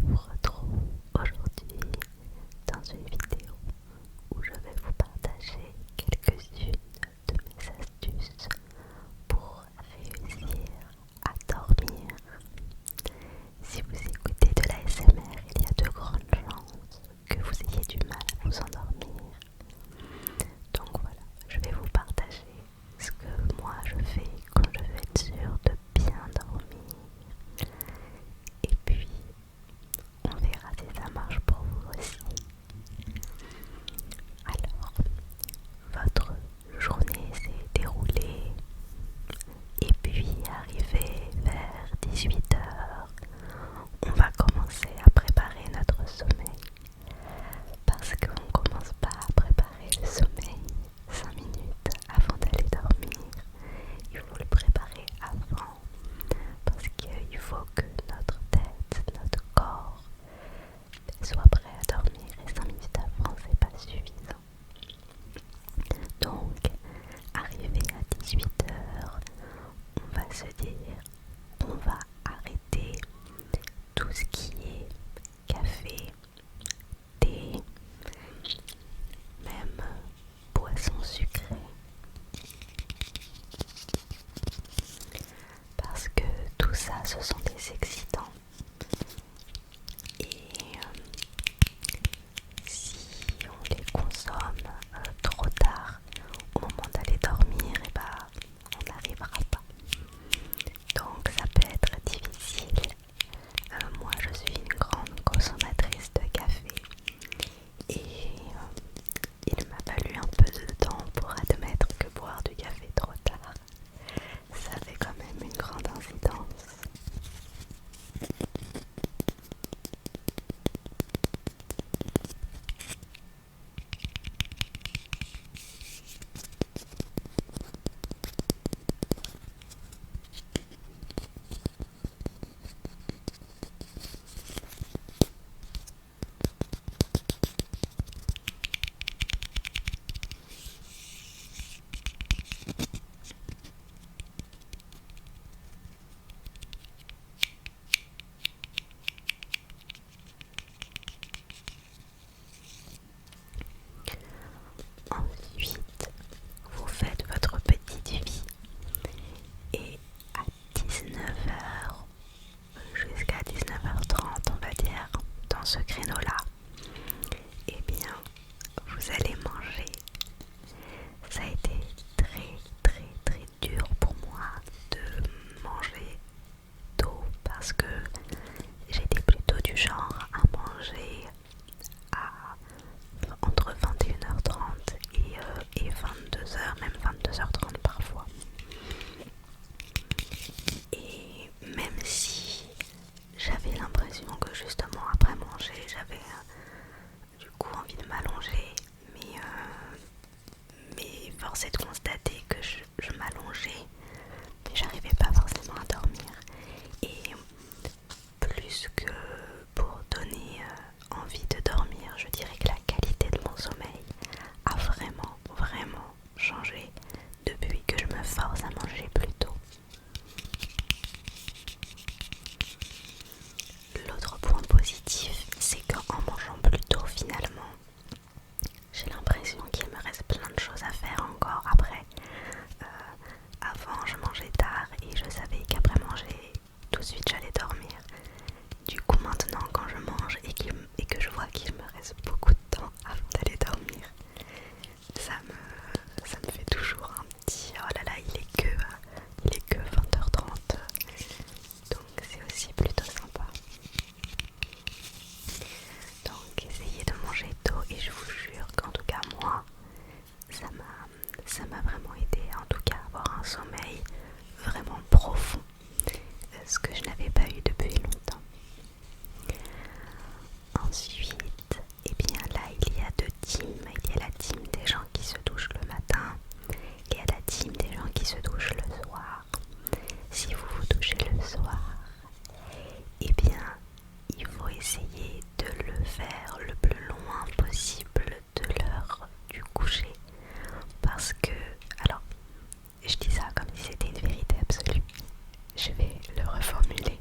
vous retrouve aujourd'hui dans une vidéo où je vais vous partager quelques-unes de mes astuces pour réussir à dormir. Si vous écoutez de l'ASMR, il y a de grandes chances que vous ayez du mal à vous endormir. Donc voilà, je vais vous partager ce que moi je fais quand je veux être sûre de bien dormir. Et puis, on verra si ça marche pour vous aussi. Alors, votre journée s'est déroulée et puis arrivé vers 18 heures, on va commencer à préparer notre sommeil. Parce qu'on commence pas à préparer le sommeil 5 minutes avant d'aller dormir. Il faut le préparer avant parce qu'il faut que notre tête, notre corps soit prêt à dormir et 5 minutes avant c'est pas suffisant. Donc, arrivé à 18 heures, on va se dire, on va arrêter tout ce qui est café, thé, même boisson sucrée. Parce que tout ça, ce sont des excitants. Et si on les consomme trop tard, au moment d'aller dormir, et bah, on n'arrivera pas. Donc ça peut être difficile. Moi je suis une grande consommatrice de café et il m'a fallu un peu de temps pour admettre que boire du café trop tard, ça avait quand même une grande incidence. Ensuite, vous faites votre petite vie et à 19h jusqu'à 19h30, on va dire, dans ce créneau-là, eh bien, vous allez manger. Ça a été très très très dur pour moi de manger tôt parce que j'étais plutôt du genre à manger à entre 21h30 et 22h, même 22h30 parfois. Et même si j'avais l'impression que justement après manger, j'avais du coup envie de m'allonger, mais force est de constater que je m'allongeais, mais j'arrivais pas forcément à dormir. Et plus que pour donner envie de dormir, je dirais que la qualité de mon sommeil a vraiment, vraiment changé depuis que je me force à manger plus tôt. L'autre point positif, c'est qu'en mangeant plus tôt, finalement, j'ai l'impression qu'il me reste plein de choses à faire encore après. Avant, je mangeais tard et je savais qu'après manger, tout de suite j'allais dormir. Du coup, maintenant, quand je mange et que je vois qu'il me reste beaucoup de temps avant d'aller dormir, ça me fait toujours un petit oh là là, il est que 20h30. Donc c'est aussi plutôt sympa. Donc essayez de manger tôt et je vous jure qu'en tout cas moi, ça m'a vraiment aidé en tout cas à avoir un sommeil vraiment profond, ce que je n'avais pas eu depuis longtemps. Ensuite, eh bien là il y a deux teams. Il y a la team des gens qui se douchent le matin, il y a la team des gens qui se douchent le soir. Si vous vous douchez le soir, eh bien il faut essayer de le faire le plus loin possible de l'heure du coucher. Parce que, alors, je dis ça comme si c'était une vérité absolue. Je vais le reformuler.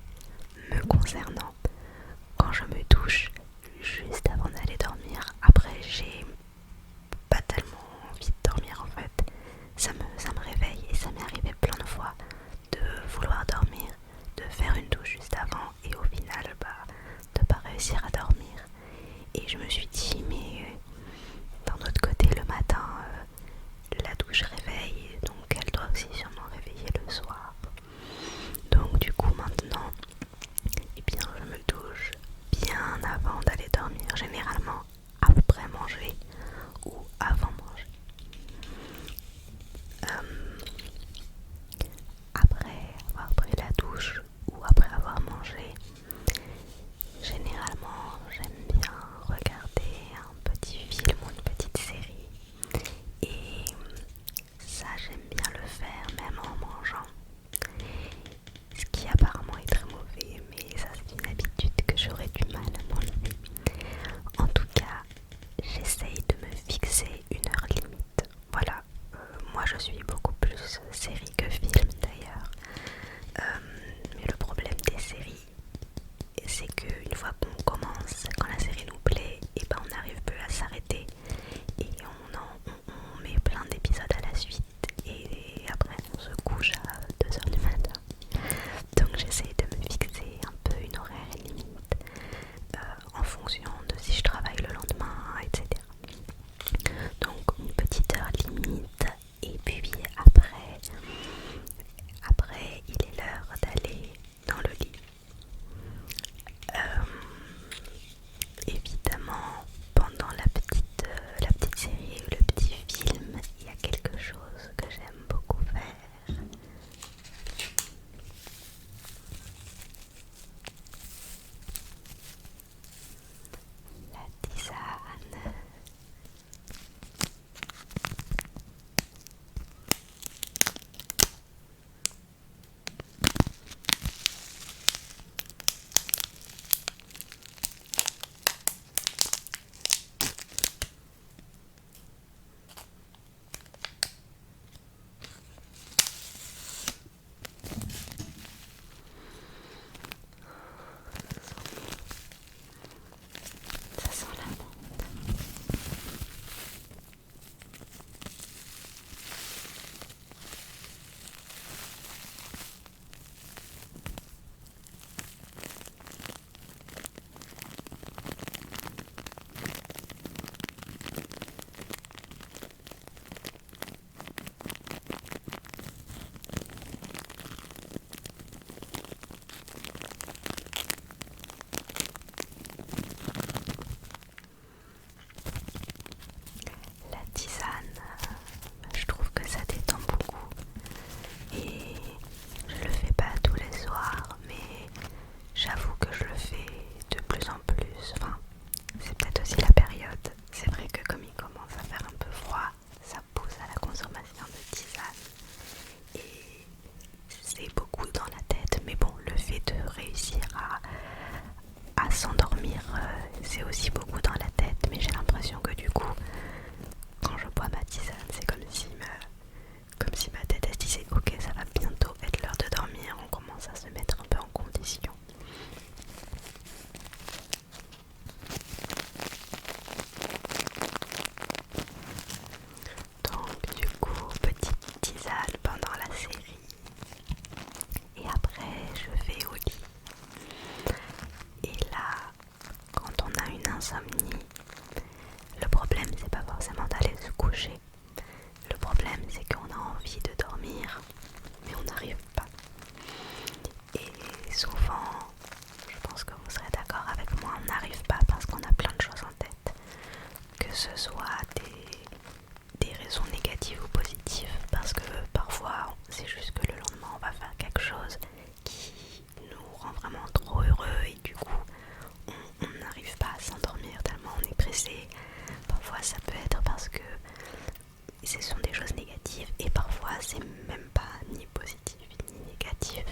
Me concernant, quand je me réussir à dormir. Et je me suis dit, mais d'un autre côté, le matin, la douche réveille, donc elle doit aussi sûrement réveiller le soir. Donc du coup maintenant, eh bien, je me douche bien avant d'aller dormir, généralement après manger ou avant manger. Après avoir pris la douche ou après avoir mangé, généralement j'aime bien regarder un petit film ou une petite série. Et ça, j'aime bien le faire même en mangeant. Ce qui apparemment est très mauvais, mais ça c'est une habitude que j'aurais du mal à m'enlever. En tout cas, j'essaye de me fixer une heure limite. Voilà, moi je suis beaucoup plus série que film d'ailleurs. Mais le problème des séries, c'est qu'une fois qu'on commence, quand la série nous plaît, et ben on n'arrive plus à s'arrêter. Et on met plein d'épisodes à la suite. Et après on se couche à 2h du matin. Donc j'essaie de me fixer un peu une horaire limite en fonction de si je travaille le lendemain, etc. Donc une petite heure limite. Et puis après il est l'heure d'aller dans le lit. Évidemment, pendant la petite série ou le petit film, il y a quelque chose que j'aime beaucoup faire. La tisane. Ça sent la menthe. La tisane, je trouve que ça détend beaucoup et je le fais pas tous les soirs, mais j'avoue que je le fais de plus en plus. Enfin, c'est peut-être aussi la période. C'est vrai que comme il commence à faire un peu froid, ça pousse à la consommation de tisane et c'est beaucoup dans la tête. Mais bon, le fait de réussir à s'endormir, c'est aussi beaucoup dans la tête. Mais j'ai l'impression que du coup, quand je bois ma tisane, c'est comme si ma tête elle se disait ok, ça va bientôt être l'heure de dormir, on commence à se mettre un peu en condition. Donc du coup, petite tisane pendant la série et après je vais au lit. Et là, quand on a une insomnie, le problème c'est pas forcément d'aller se coucher. Le problème c'est qu'on a envie de dormir, mais on n'arrive pas. Et souvent, je pense que vous serez d'accord avec moi, on n'arrive pas parce qu'on a plein de choses en tête. Que ce soit des raisons négatives ou positives, parce que parfois c'est juste que le lendemain on va faire quelque chose qui nous rend vraiment trop heureux et du coup on n'arrive pas à s'endormir tellement on est pressé. Parfois ça peut être parce que ce sont des choses négatives et parfois c'est même pas ni positif ni négatif,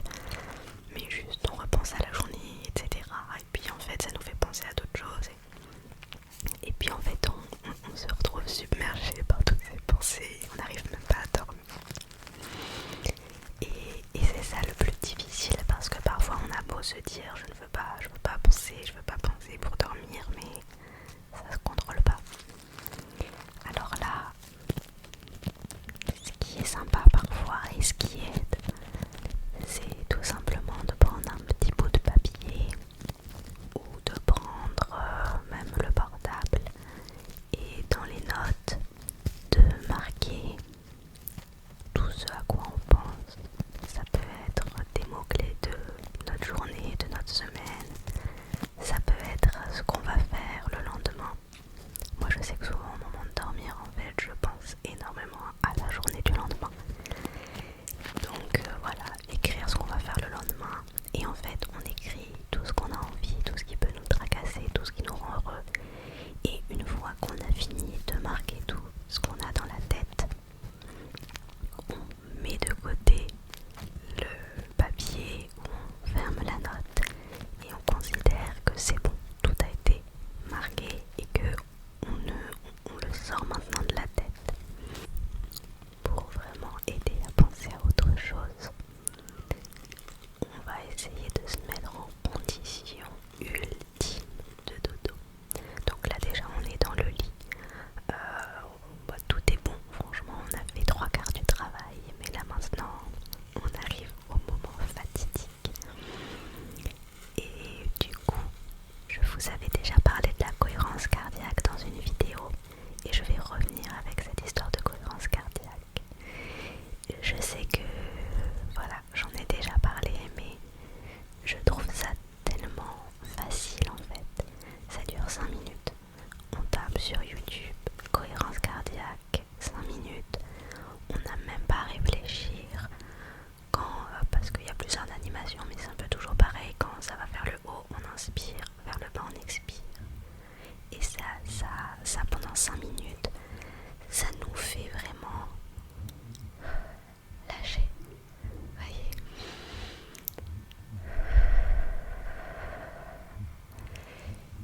mais juste on repense à la journée, etc. Et puis en fait ça nous fait penser à d'autres choses et puis en fait on se retrouve submergé par toutes ces pensées, on n'arrive même pas à dormir. Et c'est ça le plus difficile parce que parfois on a beau se dire je veux pas penser pour dormir, mais ça se contrôle pas. Alors là, ce qui est sympa parfois et ce qui aide, c'est fini de marquer tout ce qu'on a dans la tête, on met de côté le papier où on ferme la note et on considère que c'est bon, tout a été marqué et que on le sort maintenant de la tête. Pour vraiment aider à penser à autre chose, on va essayer de se mettre en condition ultime de dodo. Donc là déjà on est dans le lit, tout est bon, franchement on a fait 3/4 du travail, mais là maintenant on arrive au moment fatidique. Et du coup, je vous avais déjà parlé de la cohérence cardiaque dans une vidéo et je vais revenir avec cette histoire de cohérence cardiaque. Je sais que voilà, j'en ai déjà parlé, mais je trouve ça tellement facile en fait. Ça dure 5 minutes. On tape sur YouTube cohérence cardiaque 5 minutes. On n'a même pas à réfléchir parce qu'il y a plusieurs animations, mais c'est un peu toujours pareil. Quand ça va vers le haut, on inspire, vers le bas, on expire. Et ça pendant 5 minutes, ça nous fait vraiment lâcher. Voyez.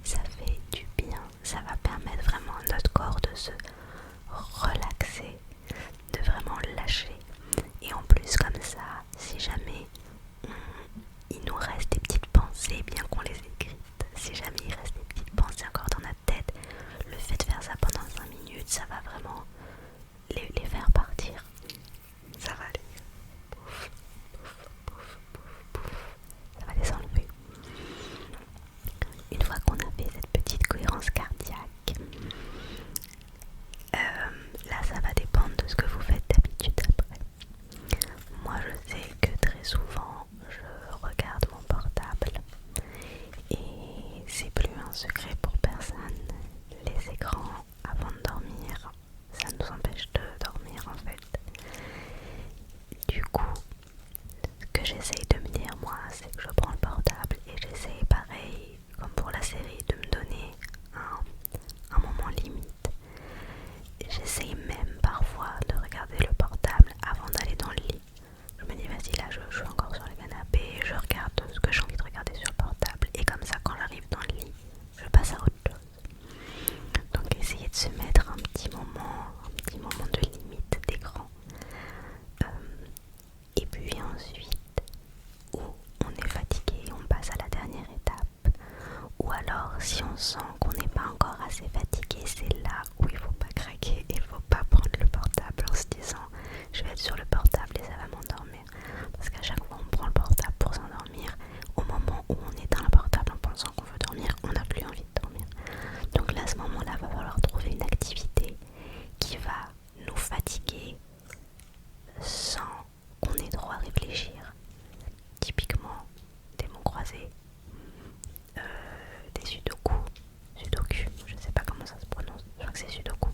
Ça fait du bien, ça va permettre vraiment à notre corps de se relaxer, de vraiment lâcher. Et en plus comme ça, si jamais il nous reste des petites pensées, bien qu'on les écrite, si jamais il reste des petites pensées encore dans notre tête, le fait de faire ça pendant 5 minutes, ça va vraiment les faire partir. Ça va ça va les enlever. Une fois qu'on a fait cette petite cohérence cardiaque, là ça va dépendre de ce que vous faites d'habitude après. Moi je sais que très souvent je regarde mon portable et c'est plus un secret pour personne. Les écrans avant de dormir, ça nous empêche de dormir en fait. Du coup, ce que j'essaye de me dire moi, c'est que je prends le portable et j'essaye pareil comme pour la série de me donner un moment limite. J'essaye même parfois de regarder le portable avant d'aller dans le lit. Je me dis vas-y là je suis encore sur le canapé, je regarde ce que j'ai envie de regarder sur le portable et comme ça quand j'arrive dans le lit, je passe à autre chose. Donc essayer de se mettre un petit moment de limite d'écran. Et puis ensuite, où on est fatigué, on passe à la dernière étape. Ou alors, si on sent qu'on n'est pas encore assez fatigué, c'est là où il ne faut pas craquer et il ne faut pas prendre le portable en se disant je vais être sur le portable et ça va m'endormir. Parce qu'à chaque fois on prend le portable pour s'endormir, au moment où on éteint le portable en pensant qu'on veut dormir, on n'a plus envie de dormir. Donc là, à ce moment-là, il va falloir trouver une activité qui va nous fatiguer sans qu'on ait droit à réfléchir. Typiquement, des mots croisés, des sudoku, je sais pas comment ça se prononce, je crois que c'est sudoku,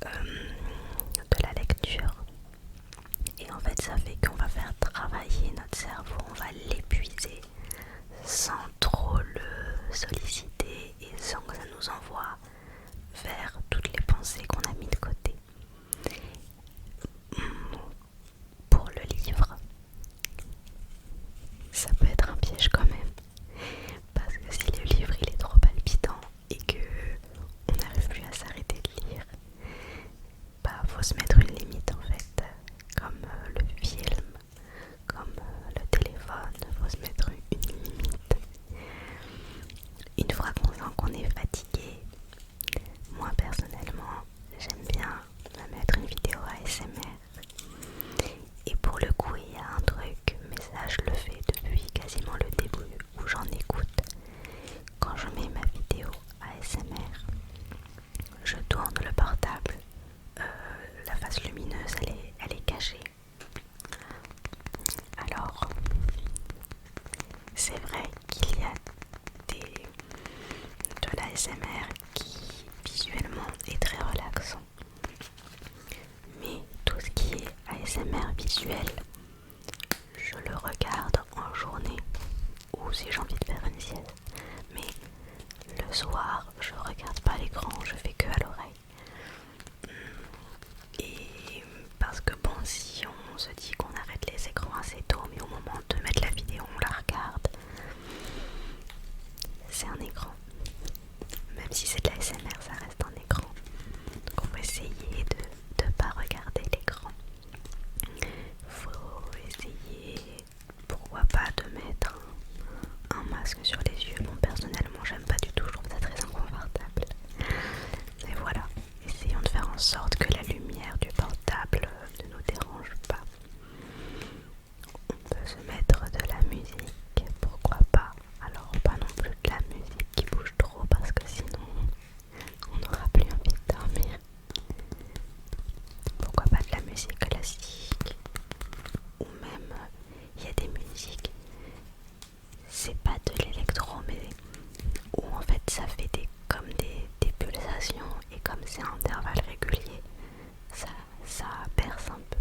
de la lecture. Et en fait, ça fait qu'on va faire travailler notre cerveau, on va l'épuiser sans trop le solliciter et sans que ça nous envoie vers toutes les pensées qu'on a mis de côté. Pour le livre, ça peut être un piège quand même, parce que si le livre il est trop palpitant et que on n'arrive plus à s'arrêter de lire, bah faut se mettre une limite en fait, comme le film, comme le téléphone, faut se mettre une limite. Une fois qu'on sent qu'on est fatigué, moi personnellement j'aime bien me mettre une vidéo ASMR. Et pour le coup il y a un truc, mais ça je le fais depuis quasiment le début où j'en écoute. Quand je mets ma vidéo ASMR, je tourne le portable, la face lumineuse elle est cachée. Alors c'est vrai qu'il y a de l'ASMR qui visuellement est très relaxant, mais tout ce qui est ASMR visuel, je le regarde en journée ou si j'ai envie de faire une sieste, mais le soir je regarde pas l'écran, je fais que à l'oreille. c'est un écran. Même si c'est de la SMR, ça reste un écran. Donc on va essayer de ne pas regarder l'écran. Faut essayer, pourquoi pas, de mettre un masque sur les yeux. Bon, personnellement, j'aime pas du tout, je trouve ça très inconfortable. Mais voilà, essayons de faire en sorte que la lumière du portable ne nous dérange pas. On peut se mettre de la musique, pourquoi pas. Alors pas non plus de la musique qui bouge trop parce que sinon on n'aura plus envie de dormir. Pourquoi pas de la musique classique, ou même il y a des musiques, c'est pas de l'électro mais où en fait ça fait comme des pulsations, et comme c'est à intervalles réguliers, ça berce un peu.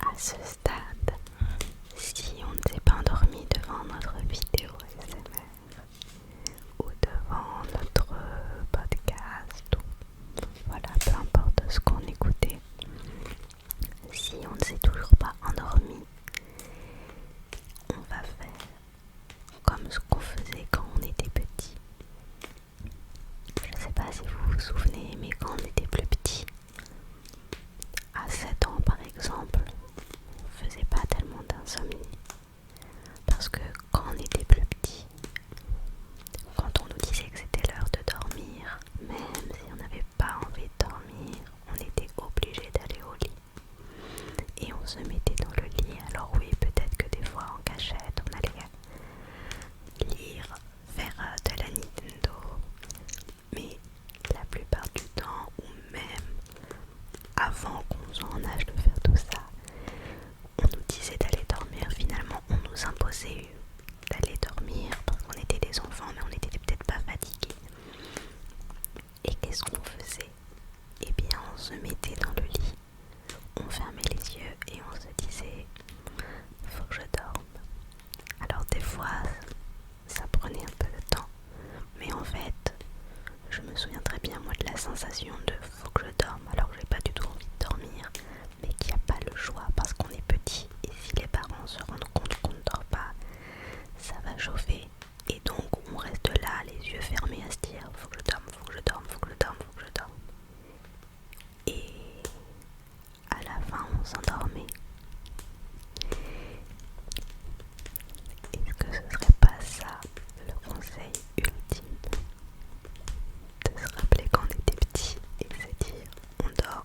À ce stade, si on ne s'est pas endormi devant notre vidéo ASMR ou devant notre podcast, ou voilà, peu importe ce qu'on écoutait, si on ne s'est toujours pas endormi, on va faire comme ce qu'on faisait quand on était petit. Je sais pas si vous vous souvenez, mais quand on était plus petit, à 7 ans par exemple, on faisait pas tellement d'insomnie. Parce que quand on était plus petit, quand on nous disait que c'était l'heure de dormir, même si on n'avait pas envie de dormir, on était obligé d'aller au lit. Et on se mettait dans le lit. Alors oui, peut-être que des fois en cachette, on allait lire, faire de la Nintendo. Mais la plupart du temps, ou même avant qu'on soit en âge de faire tout ça, on nous disait d'aller dormir. Finalement, on nous imposait d'aller dormir parce qu'on était des enfants, mais on n'était peut-être pas fatigués. Et qu'est-ce qu'on faisait? Eh bien, on se mettait dans le lit, on fermait les yeux et on se disait faut que je dorme. Alors des fois, ça prenait un peu de temps, mais en fait, je me souviens très bien moi de la sensation de faut que je dorme alors que j'ai pas du tout envie de dormir, mais qu'il n'y a pas le choix parce qu'on est petit, et si les parents se rendent compte qu'on ne dort pas, ça va chauffer, et donc on reste là les yeux fermés à se dire faut que je dorme, faut que je dorme, faut que je dorme, faut que je dorme. Et à la fin on s'endormait. Est-ce que ce serait pas ça le conseil ultime? De se rappeler qu'on était petit et de se dire on dort,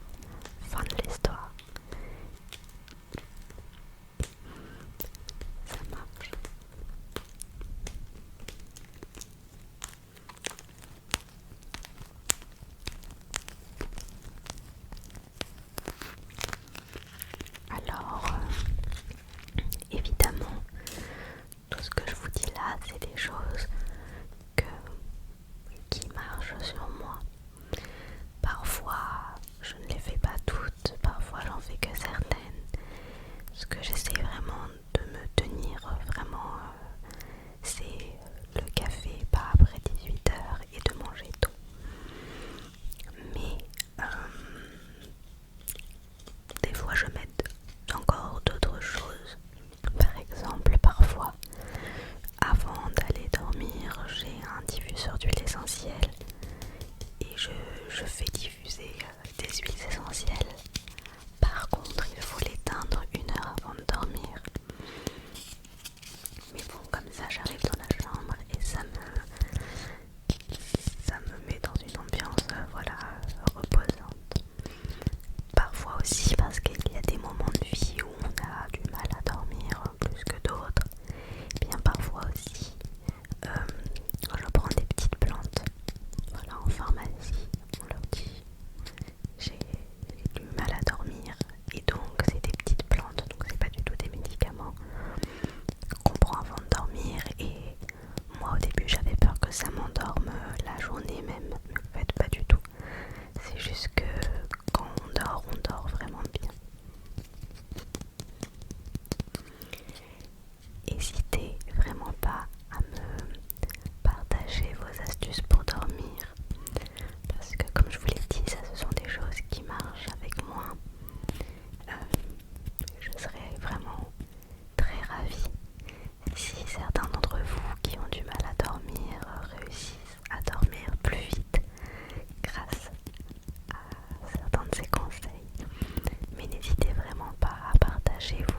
fin de l'histoire. Ça marche. Alors, évidemment, tout ce que je vous dis là, c'est des choses qui marchent sur moi. Parfois, je ne les fais pas toutes, parfois j'en fais que certaines. Ce que j'essaie vraiment de me tenir vraiment, c'est le café, pas après 18h, et de manger tôt. Mais des fois je m'aide encore d'autres choses. Par exemple, parfois, avant d'aller dormir, j'ai un diffuseur d'huile essentielle et je fais diffuser des huiles essentielles. Par contre, il faut l'éteindre 1 heure avant de dormir. Attachez-vous